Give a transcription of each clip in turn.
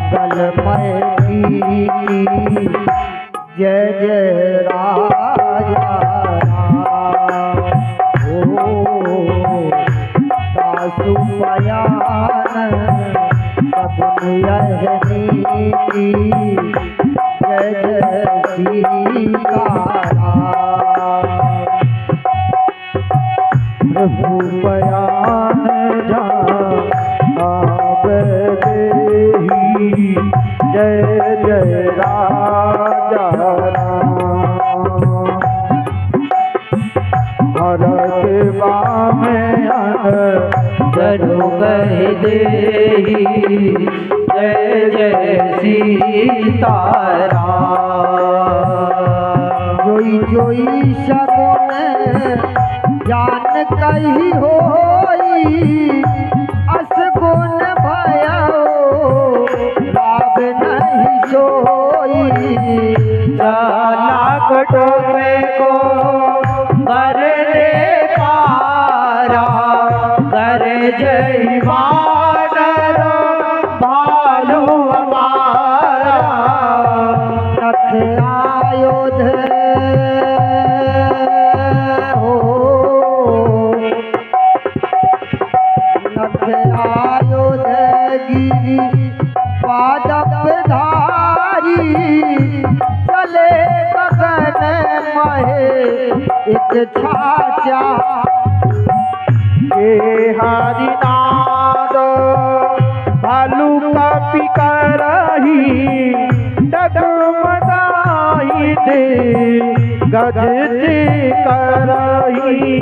मंगलमय की जय जय राजा राम। ओ दासु बयान सब यही जय जय सीताराम। प्रभु बयान जय जय राजा राम। भरत बामन जनु कह देहि जय जय सीताराम। जोई जोई सगुन जान कही होई असगुन भयो लाभ नहीं सोई। लाखटो में को कर ले पारा कर जय वानर भालू हमारा। नख आयुध आयुध गिरी पादप धारी चले गगन महे एक छाचा। के हरि नाद भालू कपि करही डगमगाई दे गजते करही।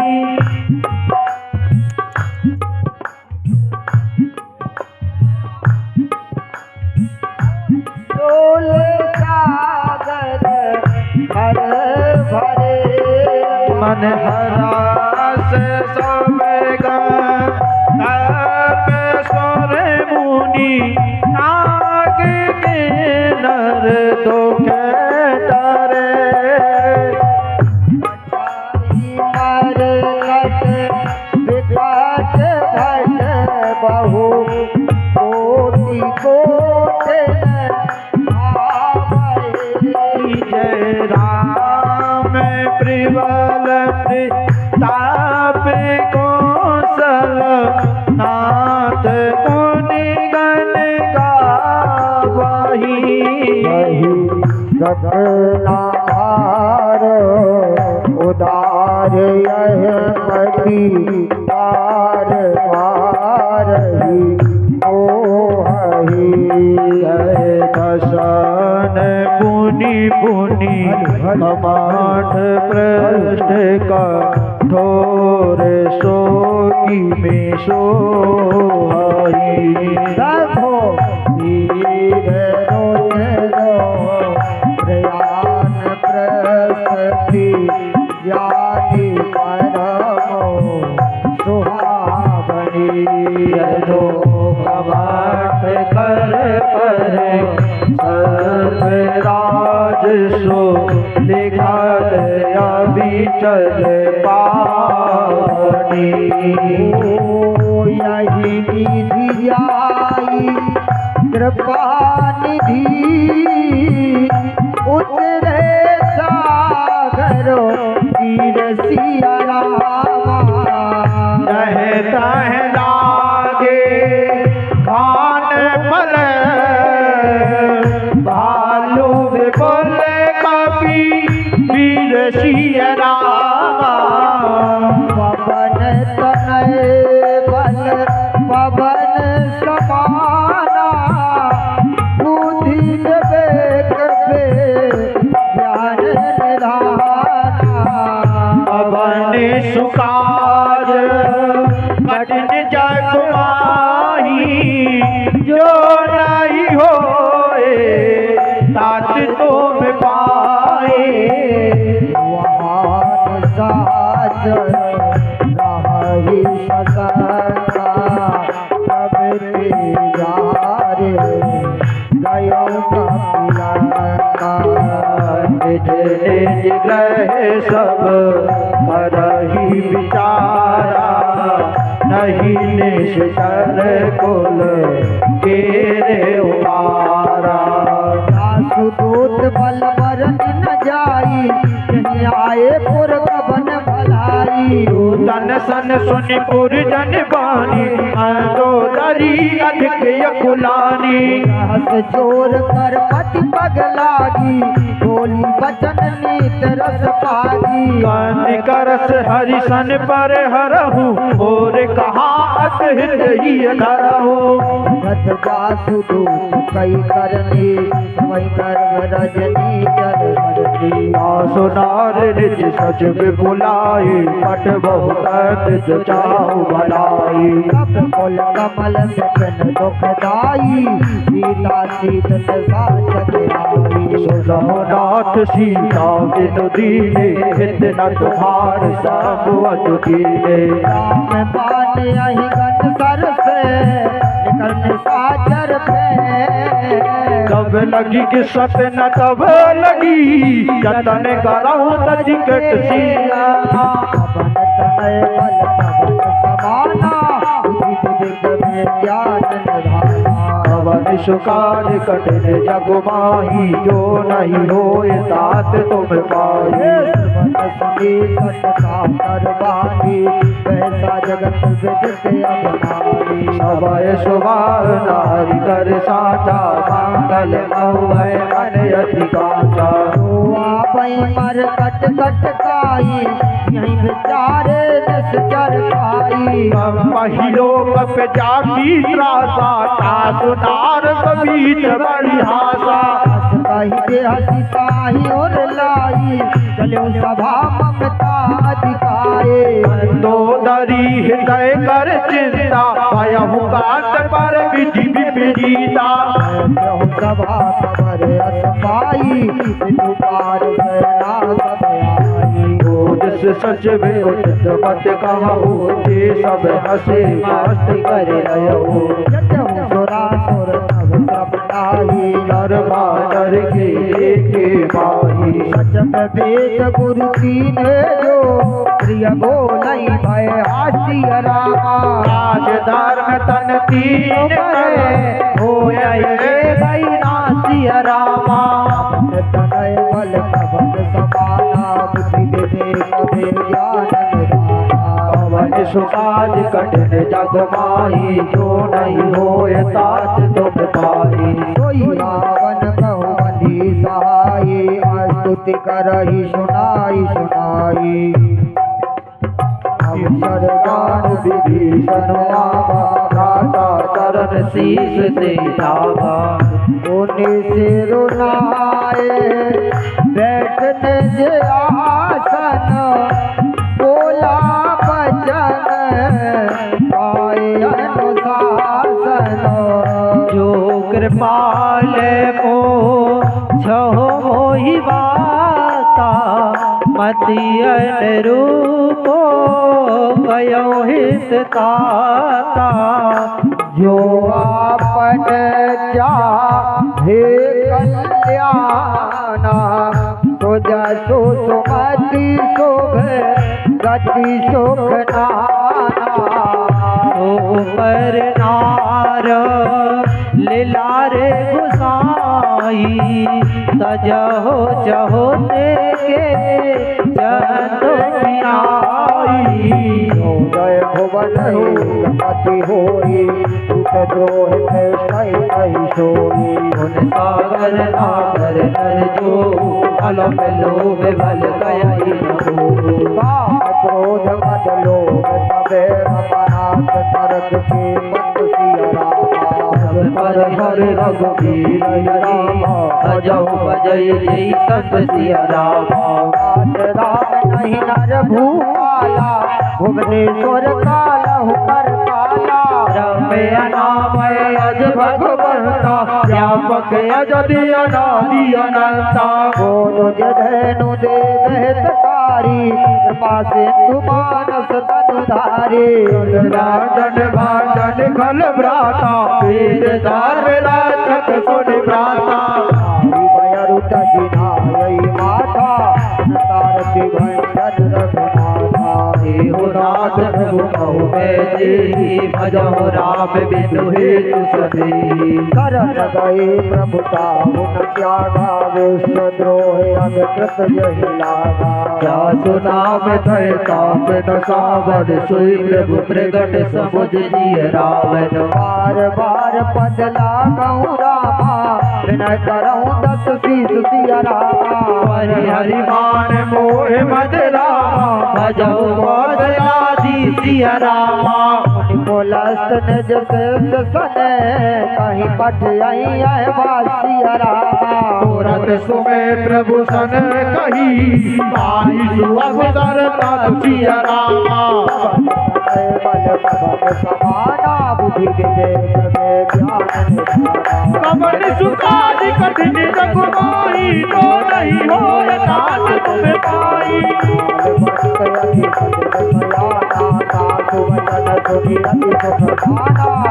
मन हरास सब स्वर मुनि नाग के नर तो डरे। मर विकट भट बहु कोटि कोटि जय राम प्रिवल ताप कौशल नाथ मुनि गण गावही। गगनाधार उदार यह पति पार मारही मोहही। जय दशन पुनि पुनि कमाठ पृष्ठ का ठोर शोकी में सोहाई। रघो तीर रोचनो प्रयाण प्रस्थि ज्ञाति परमो सुहावनी। यदो कमाठ कर सर्वराज सो लिखा चल पानी। यही निधि आई कृपा निधि उतरे सागरो तीर सिया रामा। रहता है लागे खान पल भालू विपुल कपि वीर सिया रामा। पवन तनय बल पवन समाना बुद्धि विवेक ज्ञान निधाना। पवन सुकाज कठिन जग माही जो नहीं होए तात तुम पाए। वहाँ साज रही सकता तब यारे गयो निज निज ग्रह सब मरही विचारा नहीं निश्चर कुल के सन सुनि पुरजन बानी मंदोदरी अधिक यकुलानी हस जोर कर पति पग लागी बोली बचन नीत रस पागी कान करस हरि सन पर हरहु और कहा अकहित ही धरहु गत जासु दूत कई करनी वही गर्भ रजनी जल भरती सुनार निज सचिव बुलाई पट बहुत जो चाहु भलाई कप कुल कमल बिपिन दुखदाई सीता सीत साचत आई सुरनाथ सीता बिनु दीने हित न तुम्हार सब दीने राम मान यही गन सर से निकल साचर पे तब लगी कि सपन तब लगी जतन करहु तजिकट सिया पवन तनय बल पवन समाना उदित दिग में ज्ञान निधाना पवन सुकाल कठिन जग माही जो नहीं होए तात तुम पाए वैसा जगत विदित अवनारी सवय सुभाव नारी कर साचा मंगल महुय मन अधिकाचा मर कट कट काई यही विचारे दस चर खाई पहिलो कप जाकी त्रासा ता सुनार सबीत बड़ी हासा कही दे हसी ताही और लाई चलो सभा ममता अधिकारे मंदोदरी हृदय कर चिंता भयहु काट पर विधि विपरीता सभा कमर असपाई दुपार सेना सब आई जिस सच में उचित मत कहू जे सब हंसे मस्त कर रहो जटहु सुरासुर नभ सब लाई नर मानर के माही सचत वेद गुरु तीन जो प्रिय बोलई भय हास्य रामा राज धर्म तन तीन होय गई नासिय रामा तनय बल कवच समाना बुद्धि दे कबे ज्ञान निधाना पवन सुकाज कठिन जग माही जो नहीं होए तात तुम पाई सोई रावण कहु बंदी सहाई स्तुति करहि सुनाई सुनाई अवसर गान विभीषण आवा भ्राता चरण शीस दे धावा होने से रुनाए बैठने जे आसन बोला बचन पाए अनुशासन जो कृपाल को छहो मोहि बाता मति अनुरूपो कयो हित ताता जो आपन चाहे कल्याणा तो जसो सुमति शोभ गति सुख नाना ओ पर नार लीलारे गुसाई तजहो चहो के जतो पियाई जय भुवन गति होई द्रोह कही सोई उन सागर नागर नर जो अलम लोभ बल कयाई काम क्रोध मद लोभ सबे अपनाथ नरक के बंद सिया रामा पर हर रघुवीर रामा भजहु भजय जय सत सिया रामा राम नहीं नर भूपाला भुवनेश्वर कालहु कर काला रमे अनामय अज भगवंता व्यापक अजदि अनादि अनंता बोलो जधनु देवहितकारी कृपा सिंधु मानस तनुधारी राजन भाजन खल भ्राता वेद धार राजक सुनि भ्राता रुत जिनाई माता तारति भंजन रघुनाथा देहु नाथ प्रभु कहु मैं जी भजहु राम बिनु हेतु सभी शरण गए प्रभु ताहु न त्यागा विश्वद्रोह अभिकृत यही लागा क्या सुना में भय ताप न सावन सोई प्रभु प्रगट समुझ जिय रावण बार बार पद लागहु रामा विनय करहु दस शीस सिया रामा हरि हरि मान मोह मद रामा भजहु कौशलाधि सिया रामा बोलस्त निज शेष सने कहीं पठ आई है वासिया रामा तुरंत सुमे प्रभु सन कही आई सुअवसर तब सिया रामा बल भवन समाना बुद्धि विवेक में ज्ञान कमल सुखादि कठिन जग माही तो नहीं हो नाथ तुम पाई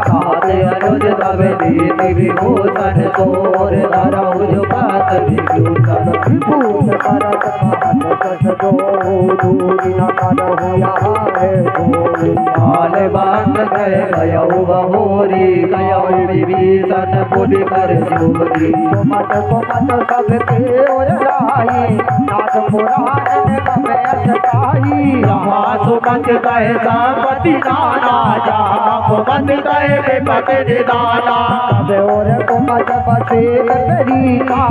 साध अनुज तब दीति विभूषण तोर धरऊ बात विभूषण विभूत करत महत कस दो दूरी न करहु यहाँ है माल बांध गए गयऊ बहोरी गयऊ विभीषण पुनि कर जोरी मत सबके ओराई नाथ पुराण में अटकाई जहाँ सुमत गए संपत्ति नाना जहाँ सुमत गए विपट निदाना कबे और कुमत बसे करीता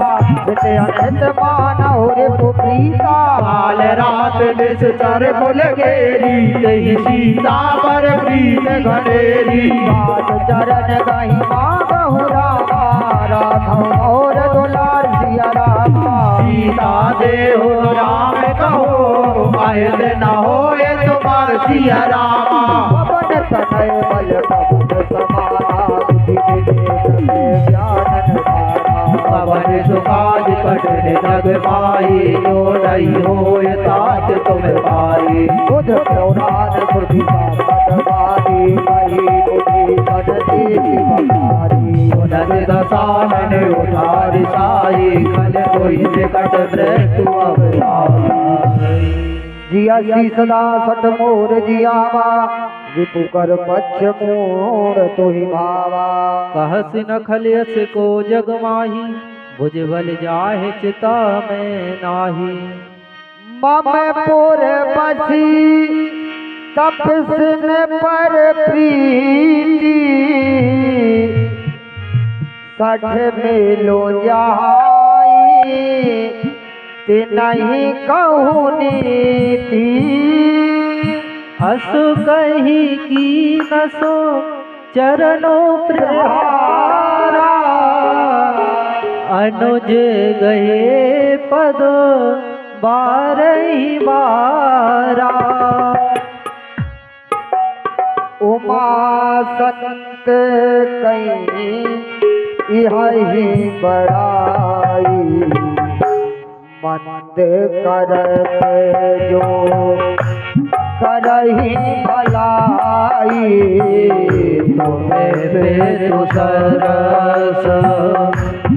जिते अनंत माना और पुप्रीता काल रात निश्चर कुल घेरी यही सीता पर प्रीत घनेरी बात चरण गही मांगहु रामा राघव और दुलार सिया रामा सीता देहु राम कहो अहित न होए तुम्हार सिया रामा पवन तनय बल पवन समाना बुद्धि विवेक में ज्ञान पवन सुखाद कठिन जग पाई जो नहीं होए तात तुम पाई बुध प्रौरान बुद्धि पदवारी कही बुद्धि पद देती बखारी उनत दसानन उठारि साई खल कोई निकट मृत्यु अवराई जिया सी सदा सट मोर जियावा विपु कर पक्ष मोर तुहि भावा कहस न खलियस को जग माही भुजबल जाहे चिता में नाही मम पुर बसी तपस्न पर प्रीति सठ मेलो जाई नहीं कहूँ नीति असु कही की नसो चरणों प्रहारा अनुज गए पद बारही बारा उमा संत कहीं यही बड़ाई मंद करत जो करही भलाई तुम्हें बेतु सरस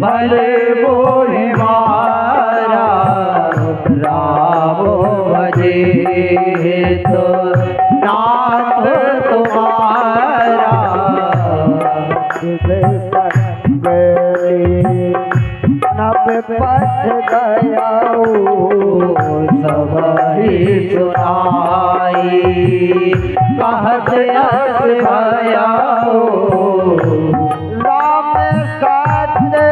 भले बोहि मारा राम भजे तो नाथ तुम्हारा नब पथ गया सब ही सुनाई कहत यस भयाओ राम सत्य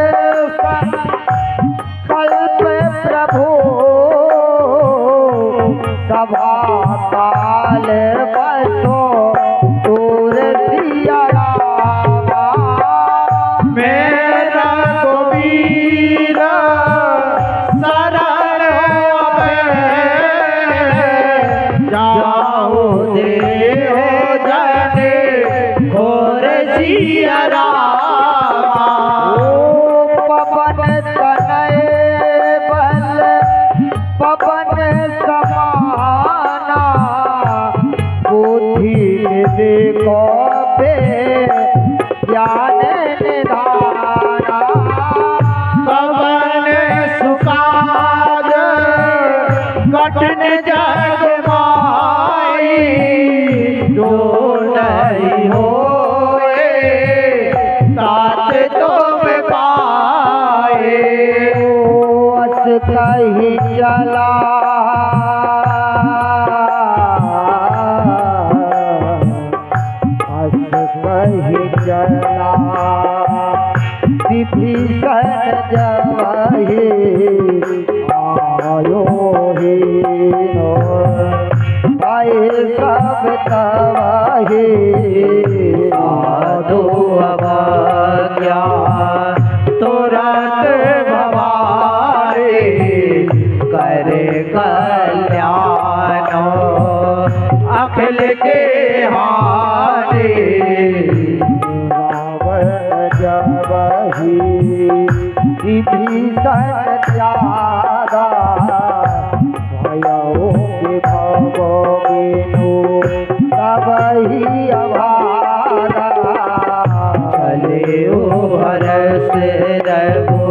कल्प प्रभु सभा काल बसो दूर सिया रामा मेरा कबीर शरण जाओ देहो जने घोर सिया रामा पवन तनय बल पवन समाना बुद्धि देखो बे ज्ञान निधाना पवन सुखाद कठिन जग माई तुम पाए। अस कही चला कही चला विभीषण जवाही आयो ही आए सब तवाही साधु अवज्ञा तुरंत भवारे करे कल्याण अखिल के हारे। जबही विभीषण त्यागा भयो के भव बिनु तबही अभागा। चले हरस रघु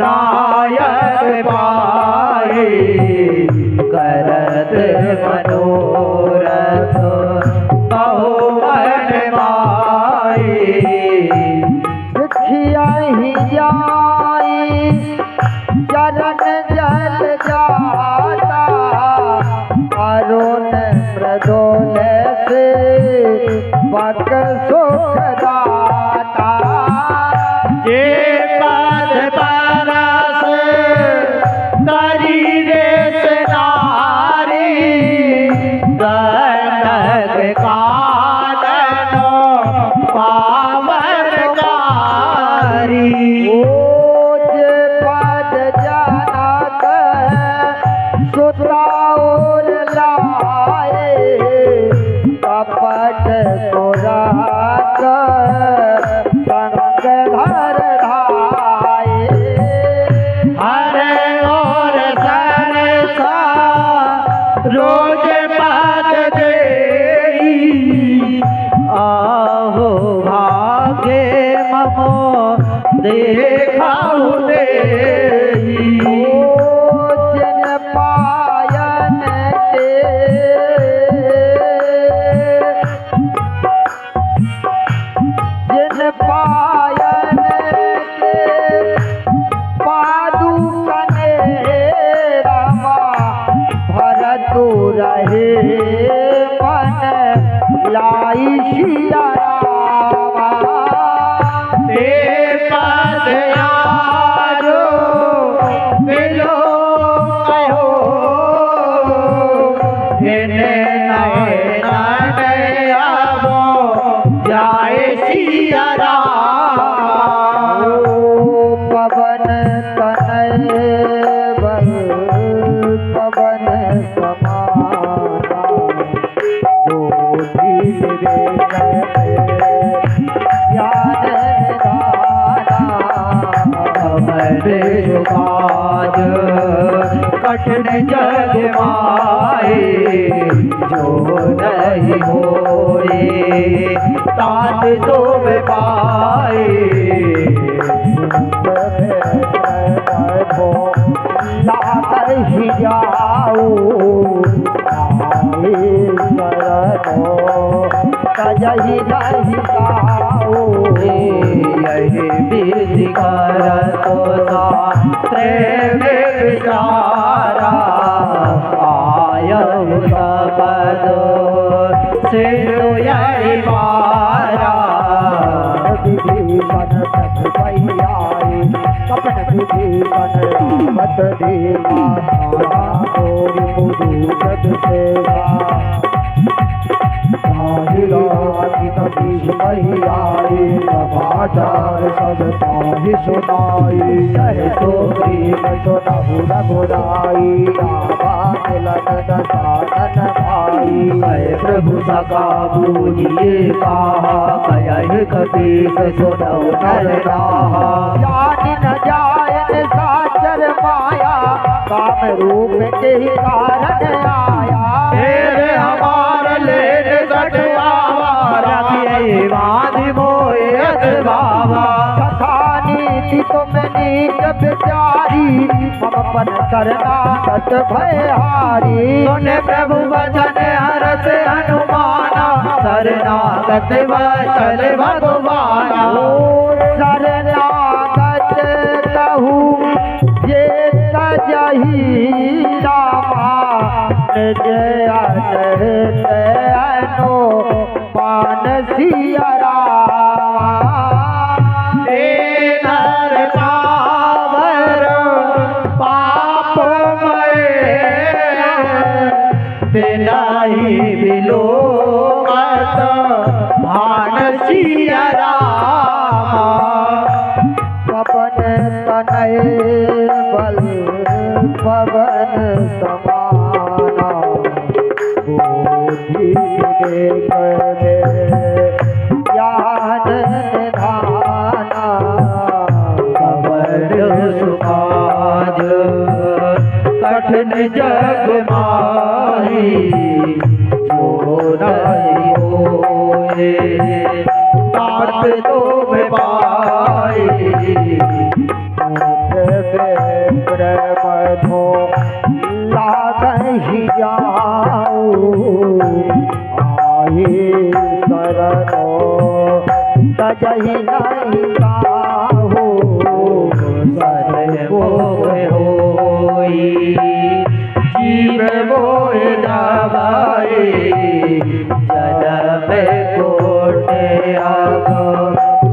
नायक पाए करत मनोरथ बहुमन माए। दुखिया ही जाई चरण जल जाता अरुण प्रदोल से पग सुख दाता। जे पद परस तरी रेस नारी दंडक कानन पावन कारी। जे पद जनक सुताउर लाए कपट पुराक संग धर धाये। हर और सरसा रोज पद देई आहो भागे ममो देखाऊ देई। जिन पायन के जिन पायन के पादुकने रामा भरतु रहे मन लाई सिया रामा। ते पद यारो मिलो कहो इन्हें नए नए आवो जाए सिया राम। पवन तनय बल पवन समाना ज्योति ज्ञान दाना। अमर काज कठिन जग माए जो नहीं होए तात तुम पाए। लाकर ही जाओ कजही नहीं गाओ। यही विधि कर तो प्रेम विचारा आयु सबद से यही मारा। विभीषण प्रभु भैयाई कपट विभीषण रामत देवा तोरि मुदु जग सेवा। महियाई समाचार सब ताहि सुनाई कहे तो प्रेम सुनहु रघुराई रामा मिलन दसानन भाई। कहे प्रभु सका बूझिए कहा कह कपीस सुनौ नर राहा। जानि न जायन साचर माया काम रूप के ही कारण आया। तेरे हमार लेन कटवावा रखिए वादि मोए अथवावा। कथा नीति तुम नीच विचारी हम अपन शरणागत भयहारी। सुन प्रभु वचन हरस हनुमाना शरणागत वचन भगवाना। शरण निज अनहृत अनो मानसिया रामा नर कावर पापमय तेनाही विलोकत भानसिया रामा पवन तनय बल पवन समाना बोधि करे ज्ञान निधाना कवर सुकाज कठिन जग माही जो नहीं होए तात तो में पाई प्रेमधो लागहि जाऊ आहि शरणो तजहि नहीं काहू सर्वोग होई जीव मोह जावाए जन्म कोटे आग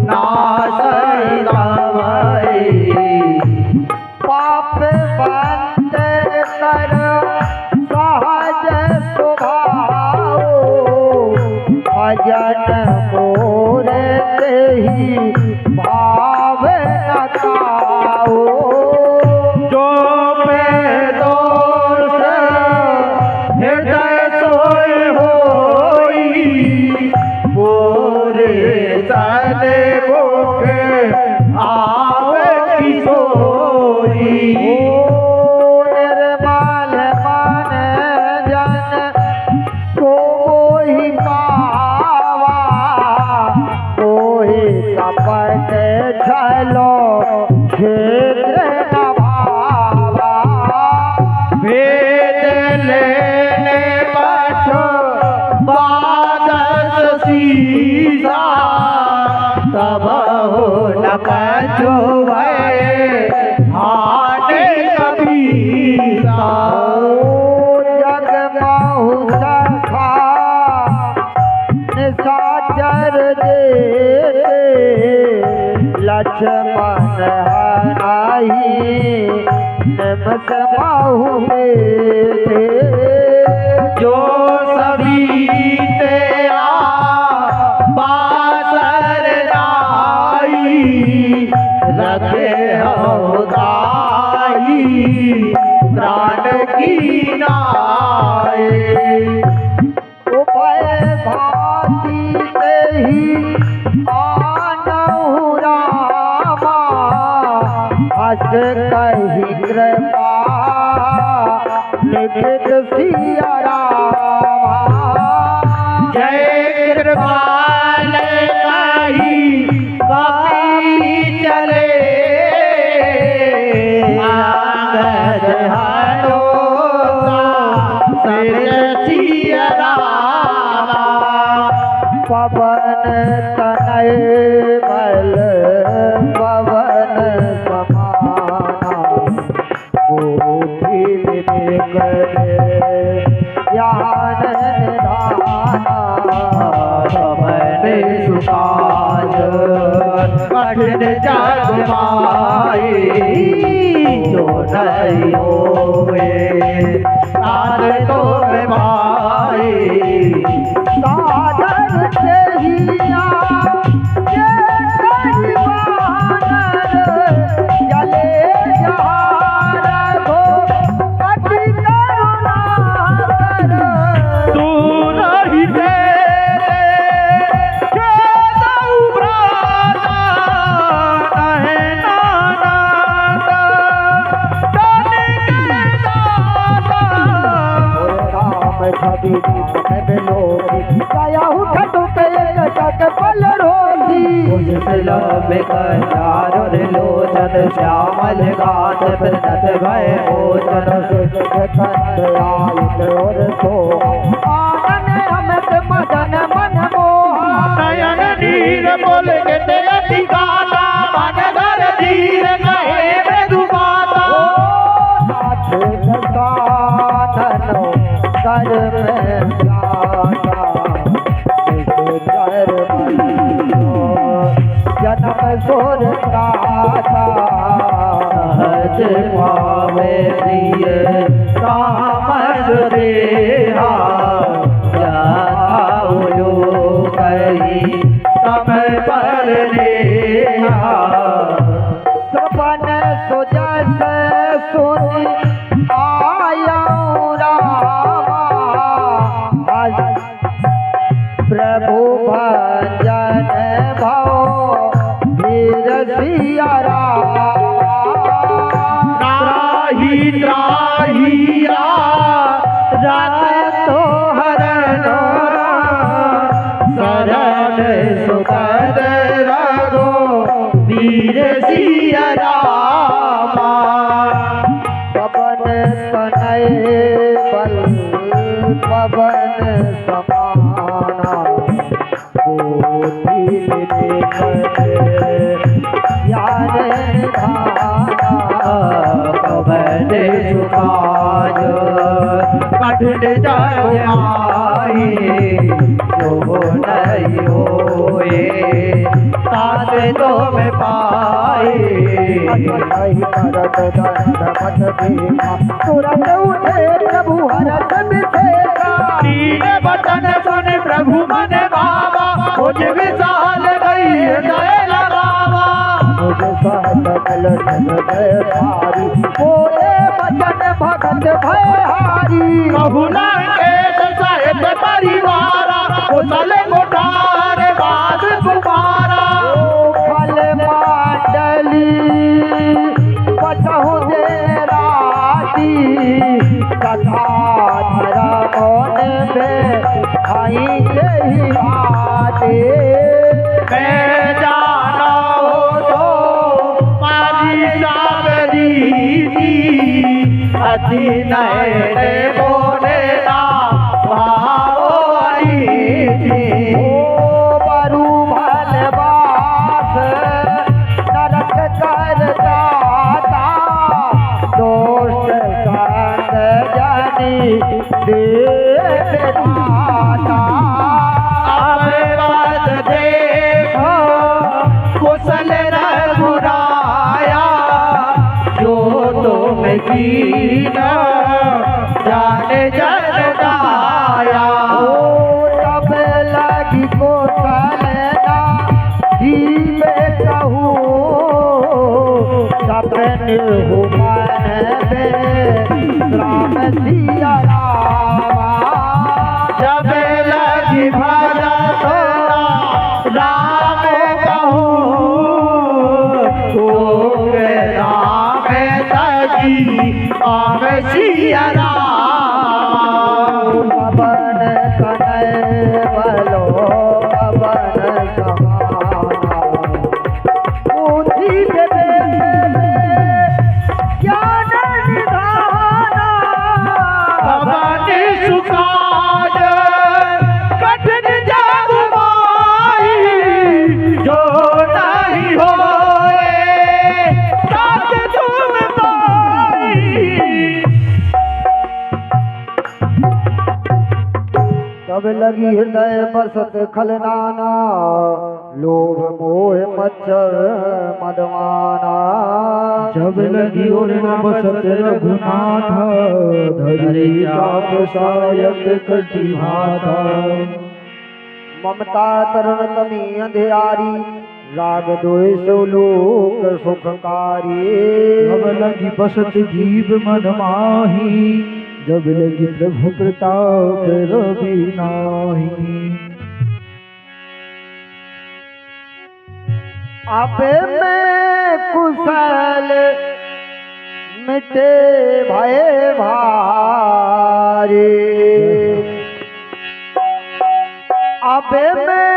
नाश गावाए पाप बंद कर सहज स्वभाव भजन मोर ही भाव न खाओ जो पे दोष हृदय सोए होई पूरे तने भूख आवे की सोई निर्मल मन जन को मोहि पावा मोहि कपट छलो क्षेत्र न भावा वेद लेने पाठो बादस सीसा तब हो न कछो हाने कबीसा जग माहु सखा निशाचर दे लक्ष्मण हराई निमस माहु में जो सभी ते बासर दाई रखे होदाई प्राण की नाए उभय भांति तेहि आनहु रामा हस कहि कृपा निखित सिया रामा जय कृपाल कही कपी चले आंगद हरो सिया रामा पवन तनय बल पवन समाना बोधि विवेक ज्ञान निधाना पवन सुकाज कठिन जग माई जो नहीं होए तार तो में भाई साधन देहिया ये कलिवानर जले जहार हो कति करुणा कर तू नहीं दे छवि में लोगी काया उठट पे कटक पल रोगी में कल्याण रे लोचन श्यामल गात प्रनत भय मोचन और सो आनन अमित मदन मन मोहा नयन नीर बोल के ते अति गाता मन घर धीर कहे मृदु गाता नाथ दसानन मोर दाता सहज पावे प्रिय कामद देहा जाथा उलो कही तम पर नेहा सपन सुजस सुनि आयऊ रामा प्रभु भजन भव वीर सिया त्राही त्राहिया रात तो हरण शरण सुखद रघो वीर सिया रामा पवन तनय बल पवन समाना कोटि ज्ञान पवन सुखाज कठिन जाए जो नहीं होए तात तो में पाए तुरंत उठे प्रभु हरत विशेषा तीन बचन सुन प्रभु मन बाबा कुछ विशाल गई हृदय लगावा मुझे सकल भारी बोले बचन भगत भयहारी कहुला के सहित परिवारा कुशल कोठार बास कुमारा फल मांडली बचहु दे राती कथा धरा मन में आई के ही आते मैं जाना हो तो मारी सागरी अति नए बोले ना भाई बरु भलवास नरक कर जाता दोष संग जानी देता बात देखो कुशल रघुराया जो तुम कीना जाने जन गाया तब लगी को सलना जीव कहूँ सपन हो मन में राम सिया रामा जब लगी भला राम कहूँ राम तजी आम सिया राम पवन कनय बलो पवन समाना बुद्धि ज्ञान निधाना भवन सुखाज कठिन जग माही जो नहीं होए तात तुम पाई तब लगी हृदय बसत खलनाना लोभ मोह मच्छर मदमाना जब लगी और न बसत रघुनाथ धरे चाप सायक कटी भाथा ममता तरुण तमी अंधियारी राग द्वेष लोक सुखकारी जब लगी बसत जीव मन माही जब लगी प्रभु प्रताप रवि नाही आपे में कुशल मिटे भय भारी आपे में